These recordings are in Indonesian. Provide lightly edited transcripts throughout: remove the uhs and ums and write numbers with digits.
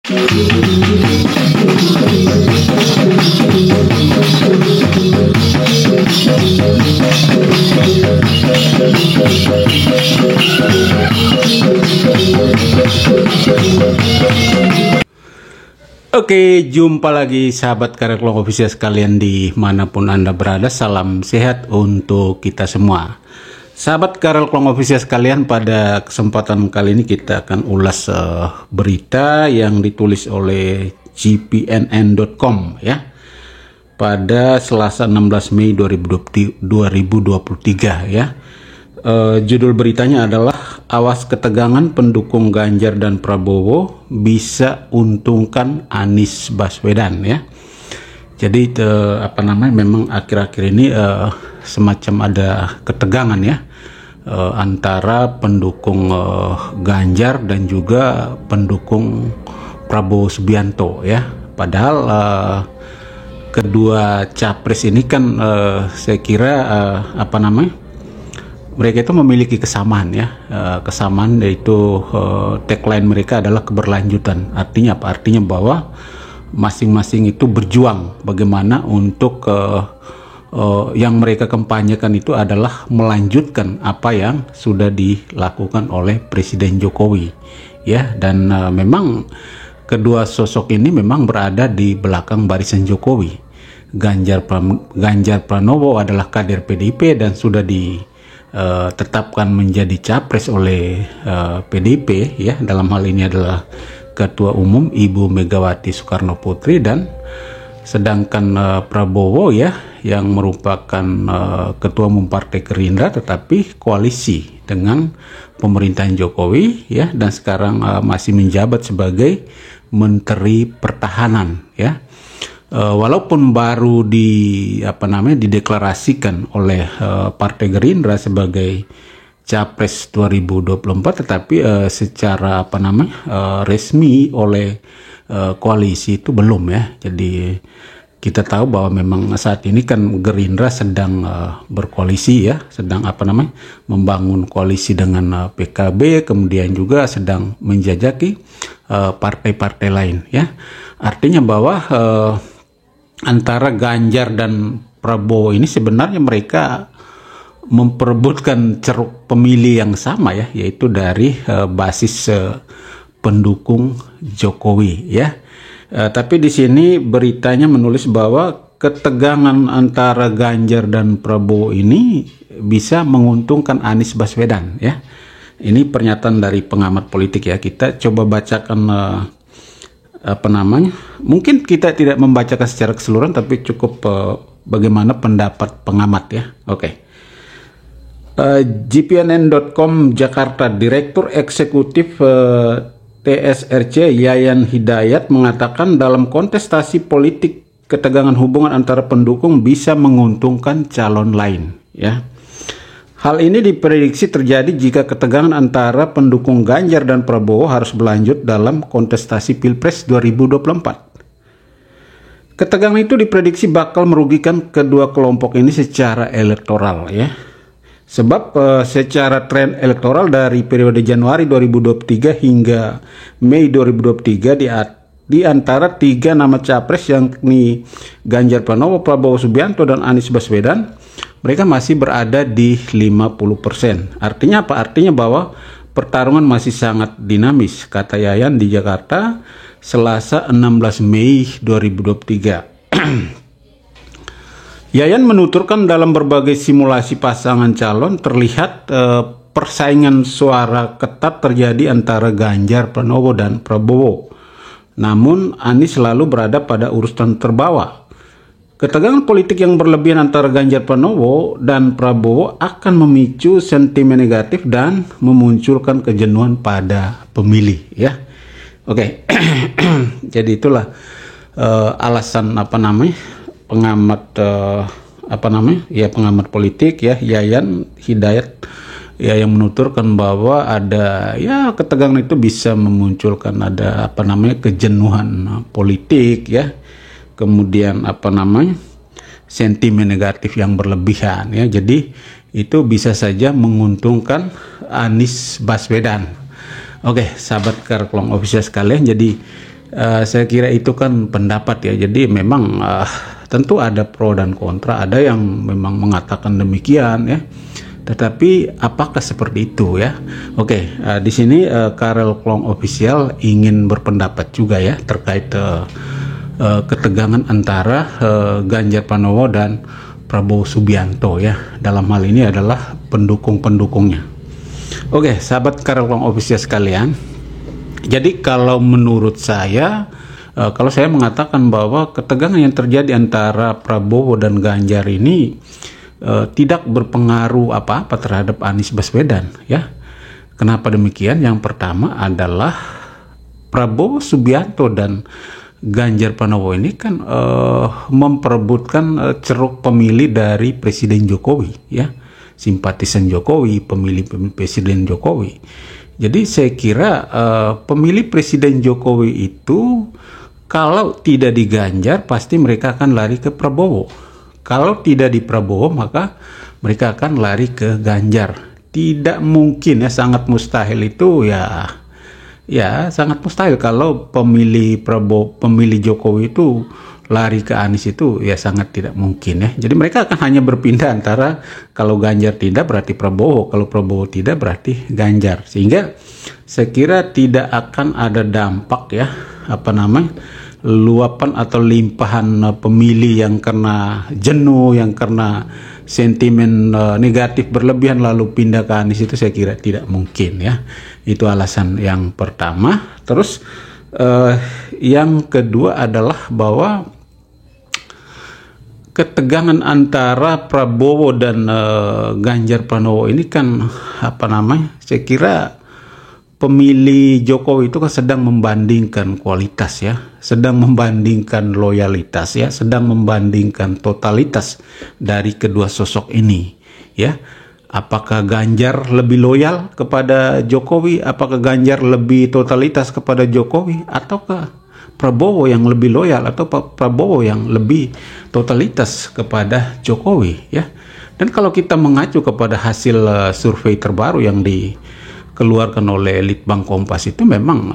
Oke, jumpa lagi sahabat Karya Klong Official sekalian dimanapun Anda berada. Salam sehat untuk kita semua. Sahabat Karya Klong Official sekalian, pada kesempatan kali ini kita akan ulas berita yang ditulis oleh gpnn.com ya, pada Selasa 16 Mei 2023 ya. Judul beritanya adalah awas ketegangan pendukung Ganjar dan Prabowo bisa untungkan Anies Baswedan ya. Jadi memang akhir-akhir ini semacam ada ketegangan ya antara pendukung Ganjar dan juga pendukung Prabowo Subianto ya. Padahal kedua capres ini kan saya kira mereka itu memiliki kesamaan ya, kesamaan yaitu tagline mereka adalah keberlanjutan. Artinya apa? Artinya bahwa masing-masing itu berjuang bagaimana untuk yang mereka kampanyekan itu adalah melanjutkan apa yang sudah dilakukan oleh Presiden Jokowi ya. Dan memang kedua sosok ini memang berada di belakang barisan Jokowi. Ganjar Pranowo adalah kader PDIP dan sudah ditetapkan menjadi capres oleh PDIP ya. Dalam hal ini adalah Ketua Umum Ibu Megawati Soekarno Putri, dan sedangkan Prabowo ya yang merupakan Ketua Umum Partai Gerindra tetapi koalisi dengan pemerintahan Jokowi ya, dan sekarang masih menjabat sebagai Menteri Pertahanan ya. Walaupun baru dideklarasikan oleh Partai Gerindra sebagai Capres 2024, tetapi secara resmi oleh koalisi itu belum ya. Jadi kita tahu bahwa memang saat ini kan Gerindra sedang berkoalisi ya, sedang membangun koalisi dengan PKB, kemudian juga sedang menjajaki partai-partai lain ya. Artinya bahwa antara Ganjar dan Prabowo ini sebenarnya mereka memperebutkan ceruk pemilih yang sama ya, yaitu dari basis pendukung Jokowi ya. Tapi di sini beritanya menulis bahwa ketegangan antara Ganjar dan Prabowo ini bisa menguntungkan Anies Baswedan ya. Ini pernyataan dari pengamat politik ya. Kita coba bacakan mungkin kita tidak membacakan secara keseluruhan, tapi cukup bagaimana pendapat pengamat ya. Oke. gpnn.com Jakarta, Direktur Eksekutif TSRC Yayan Hidayat mengatakan dalam kontestasi politik ketegangan hubungan antara pendukung bisa menguntungkan calon lain ya. Hal ini diprediksi terjadi jika ketegangan antara pendukung Ganjar dan Prabowo harus berlanjut dalam kontestasi Pilpres 2024. Ketegangan itu diprediksi bakal merugikan kedua kelompok ini secara elektoral ya. Sebab secara tren elektoral dari periode Januari 2023 hingga Mei 2023 di antara tiga nama capres yakni Ganjar Pranowo, Prabowo Subianto, dan Anies Baswedan, mereka masih berada di 50%. Artinya apa? Artinya bahwa pertarungan masih sangat dinamis, kata Yayan di Jakarta Selasa 16 Mei 2023. Yayan menuturkan dalam berbagai simulasi pasangan calon terlihat persaingan suara ketat terjadi antara Ganjar Pranowo dan Prabowo. Namun Anies selalu berada pada urutan terbawah. Ketegangan politik yang berlebihan antara Ganjar Pranowo dan Prabowo akan memicu sentimen negatif dan memunculkan kejenuhan pada pemilih ya. Oke. Jadi itulah alasan pengamat pengamat politik ya, Yayan Hidayat ya, yang menuturkan bahwa ada ya ketegangan itu bisa memunculkan ada kejenuhan politik ya, kemudian sentimen negatif yang berlebihan ya. Jadi itu bisa saja menguntungkan Anies Baswedan. Oke, sahabat Karya Klong Official sekalian, jadi Saya kira itu kan pendapat ya. Jadi memang tentu ada pro dan kontra. Ada yang memang mengatakan demikian ya. Tetapi apakah seperti itu ya? Oke, di sini Karel Klong Official ingin berpendapat juga ya terkait ketegangan antara Ganjar Pranowo dan Prabowo Subianto ya. Dalam hal ini adalah pendukung-pendukungnya. Oke, sahabat Karel Klong Official sekalian. Jadi kalau menurut saya, kalau saya mengatakan bahwa ketegangan yang terjadi antara Prabowo dan Ganjar ini tidak berpengaruh apa-apa terhadap Anies Baswedan ya. Kenapa demikian? Yang pertama adalah Prabowo Subianto dan Ganjar Pranowo ini kan memperebutkan ceruk pemilih dari Presiden Jokowi ya, simpatisan Jokowi, pemilih Presiden Jokowi. Jadi saya kira pemilih Presiden Jokowi itu kalau tidak di Ganjar pasti mereka akan lari ke Prabowo. Kalau tidak di Prabowo maka mereka akan lari ke Ganjar. Tidak mungkin ya, sangat mustahil itu ya. Ya sangat mustahil kalau pemilih Prabowo, pemilih Jokowi itu lari ke Anies, itu ya sangat tidak mungkin ya. Jadi mereka akan hanya berpindah antara kalau Ganjar tidak berarti Prabowo, kalau Prabowo tidak berarti Ganjar. Sehingga saya kira tidak akan ada dampak ya, luapan atau limpahan pemilih yang karena jenuh, yang karena sentimen negatif berlebihan lalu pindah ke Anies, itu saya kira tidak mungkin ya. Itu alasan yang pertama. Terus yang kedua adalah bahwa ketegangan antara Prabowo dan Ganjar Pranowo ini kan saya kira pemilih Jokowi itu kan sedang membandingkan kualitas ya, sedang membandingkan loyalitas ya, sedang membandingkan totalitas dari kedua sosok ini ya. Apakah Ganjar lebih loyal kepada Jokowi, apakah Ganjar lebih totalitas kepada Jokowi, ataukah Prabowo yang lebih loyal atau Prabowo yang lebih totalitas kepada Jokowi ya. Dan kalau kita mengacu kepada hasil survei terbaru yang dikeluarkan oleh Litbang Kompas, itu memang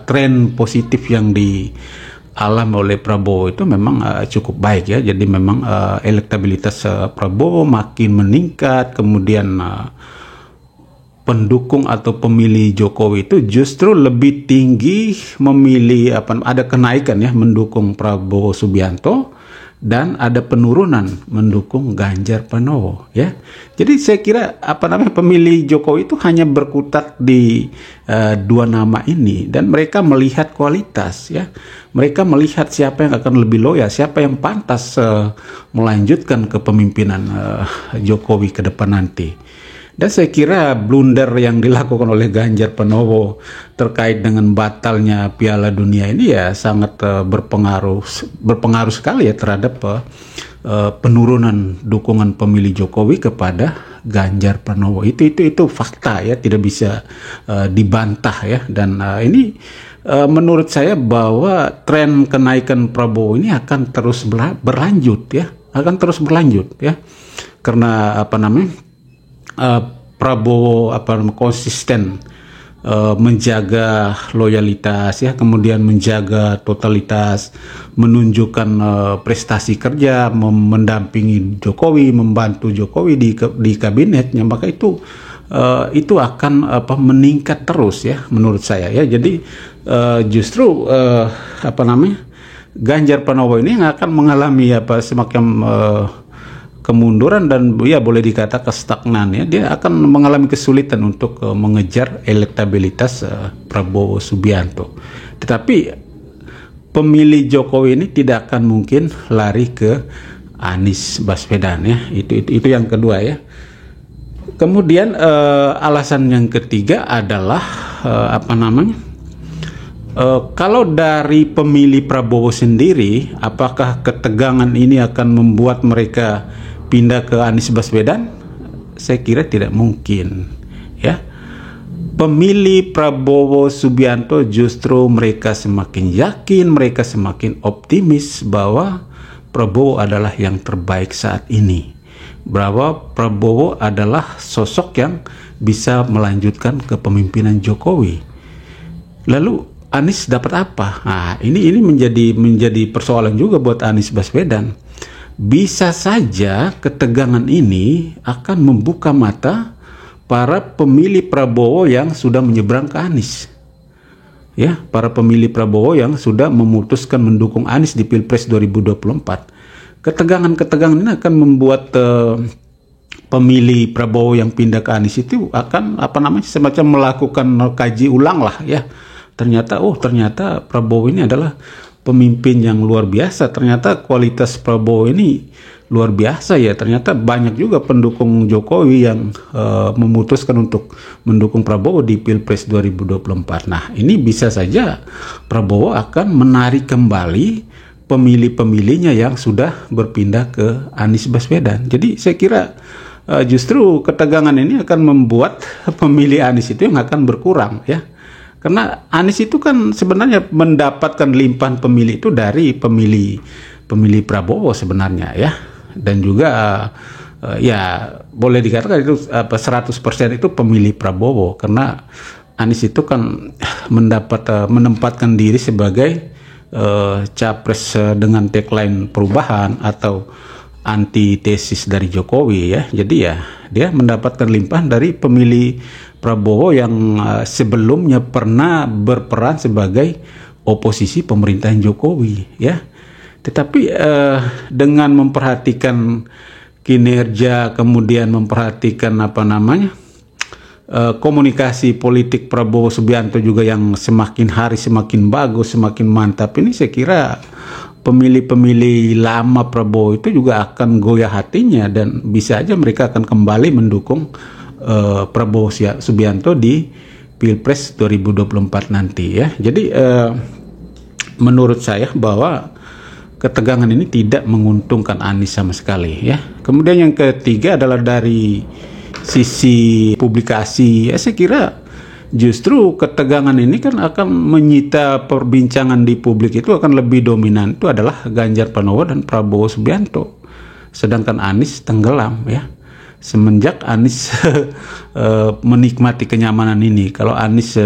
tren positif yang dialami oleh Prabowo itu memang cukup baik ya. Jadi memang elektabilitas Prabowo makin meningkat, kemudian pendukung atau pemilih Jokowi itu justru lebih tinggi memilih ada kenaikan ya mendukung Prabowo Subianto, dan ada penurunan mendukung Ganjar Pranowo ya. Jadi saya kira pemilih Jokowi itu hanya berkutat di dua nama ini, dan mereka melihat kualitas ya. Mereka melihat siapa yang akan lebih loyal, siapa yang pantas melanjutkan kepemimpinan Jokowi ke depan nanti. Dan saya kira blunder yang dilakukan oleh Ganjar Pranowo terkait dengan batalnya Piala Dunia ini ya sangat berpengaruh sekali ya terhadap penurunan dukungan pemilih Jokowi kepada Ganjar Pranowo. Itu fakta ya, tidak bisa dibantah ya. Dan ini menurut saya bahwa tren kenaikan Prabowo ini akan terus berlanjut ya, karena Prabowo konsisten menjaga loyalitas ya, kemudian menjaga totalitas, menunjukkan prestasi kerja, mendampingi Jokowi, membantu Jokowi di kabinetnya, maka itu akan meningkat terus ya menurut saya ya. Jadi justru Ganjar Pranowo ini akan mengalami semacam kemunduran dan ya boleh dikatakan stagnan ya. Dia akan mengalami kesulitan untuk mengejar elektabilitas Prabowo Subianto. Tetapi pemilih Jokowi ini tidak akan mungkin lari ke Anies Baswedan ya. Itu yang kedua ya. Kemudian alasan yang ketiga adalah kalau dari pemilih Prabowo sendiri, apakah ketegangan ini akan membuat mereka pindah ke Anies Baswedan? Saya kira tidak mungkin ya. Pemilih Prabowo Subianto justru mereka semakin yakin, mereka semakin optimis bahwa Prabowo adalah yang terbaik saat ini, bahwa Prabowo adalah sosok yang bisa melanjutkan kepemimpinan Jokowi. Lalu Anies dapat apa? Nah, ini menjadi persoalan juga buat Anies Baswedan. Bisa saja ketegangan ini akan membuka mata para pemilih Prabowo yang sudah menyeberang ke Anies. Ya, para pemilih Prabowo yang sudah memutuskan mendukung Anies di Pilpres 2024. Ketegangan-ketegangan ini akan membuat pemilih Prabowo yang pindah ke Anies itu akan semacam melakukan kaji ulang lah ya. Ternyata Prabowo ini adalah pemimpin yang luar biasa. Ternyata kualitas Prabowo ini luar biasa ya. Ternyata banyak juga pendukung Jokowi yang memutuskan untuk mendukung Prabowo di Pilpres 2024. Nah, ini bisa saja Prabowo akan menarik kembali pemilih-pemilihnya yang sudah berpindah ke Anies Baswedan. Jadi saya kira justru ketegangan ini akan membuat pemilih Anies itu yang akan berkurang ya. Karena Anies itu kan sebenarnya mendapatkan limpahan pemilih itu dari pemilih Prabowo sebenarnya ya. Dan juga ya boleh dikatakan itu 100% itu pemilih Prabowo, karena Anies itu kan menempatkan diri sebagai capres dengan tagline perubahan atau antitesis dari Jokowi ya. Jadi ya dia mendapatkan limpahan dari pemilih Prabowo yang sebelumnya pernah berperan sebagai oposisi pemerintahan Jokowi ya. Tetapi dengan memperhatikan kinerja, kemudian memperhatikan komunikasi politik Prabowo Subianto juga yang semakin hari semakin bagus, semakin mantap, ini saya kira pemilih-pemilih lama Prabowo itu juga akan goyah hatinya dan bisa aja mereka akan kembali mendukung Prabowo Subianto di Pilpres 2024 nanti ya. Jadi menurut saya bahwa ketegangan ini tidak menguntungkan Anies sama sekali ya. Kemudian yang ketiga adalah dari sisi publikasi ya, saya kira justru ketegangan ini kan akan menyita perbincangan di publik, itu akan lebih dominan itu adalah Ganjar Pranowo dan Prabowo Subianto, sedangkan Anies tenggelam ya. Semenjak Anies menikmati kenyamanan ini, kalau Anies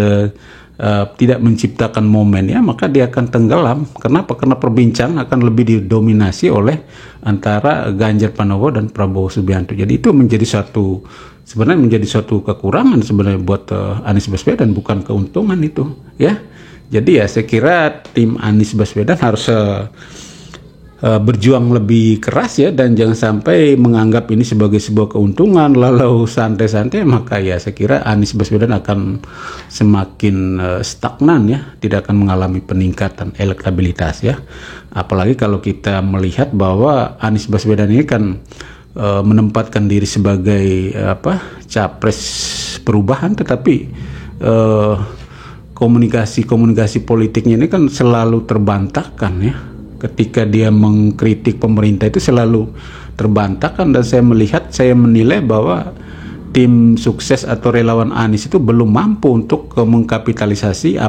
tidak menciptakan momen ya, maka dia akan tenggelam. Kenapa? Karena perbincangan akan lebih didominasi oleh antara Ganjar Pranowo dan Prabowo Subianto. Jadi itu sebenarnya menjadi suatu kekurangan sebenarnya buat Anies Baswedan, bukan keuntungan itu ya. Jadi ya saya kira tim Anies Baswedan harus berjuang lebih keras ya, dan jangan sampai menganggap ini sebagai sebuah keuntungan lalu santai-santai, maka ya saya kira Anies Baswedan akan semakin stagnan ya, tidak akan mengalami peningkatan elektabilitas ya. Apalagi kalau kita melihat bahwa Anies Baswedan ini kan menempatkan diri sebagai capres perubahan, tetapi komunikasi politiknya ini kan selalu terbantahkan ya. Ketika dia mengkritik pemerintah itu selalu terbantahkan, dan saya menilai bahwa tim sukses atau relawan Anies itu belum mampu untuk mengkapitalisasi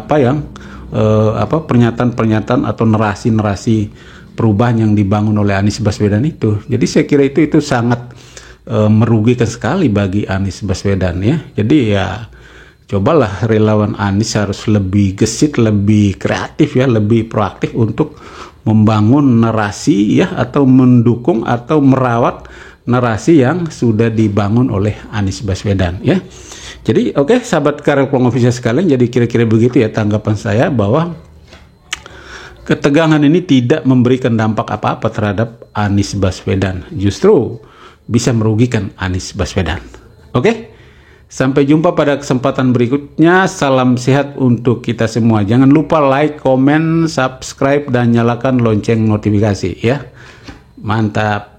pernyataan-pernyataan atau narasi-narasi perubahan yang dibangun oleh Anies Baswedan itu. Jadi saya kira itu sangat merugikan sekali bagi Anies Baswedan ya. Jadi ya cobalah relawan Anies harus lebih gesit, lebih kreatif ya, lebih proaktif untuk membangun narasi ya, atau mendukung atau merawat narasi yang sudah dibangun oleh Anies Baswedan ya. Jadi oke, sahabat Karel Plong Official sekalian, jadi kira-kira begitu ya tanggapan saya, bahwa ketegangan ini tidak memberikan dampak apa-apa terhadap Anies Baswedan, justru bisa merugikan Anies Baswedan. Oke? Sampai jumpa pada kesempatan berikutnya. Salam sehat untuk kita semua. Jangan lupa like, komen, subscribe, dan nyalakan lonceng notifikasi ya. Mantap.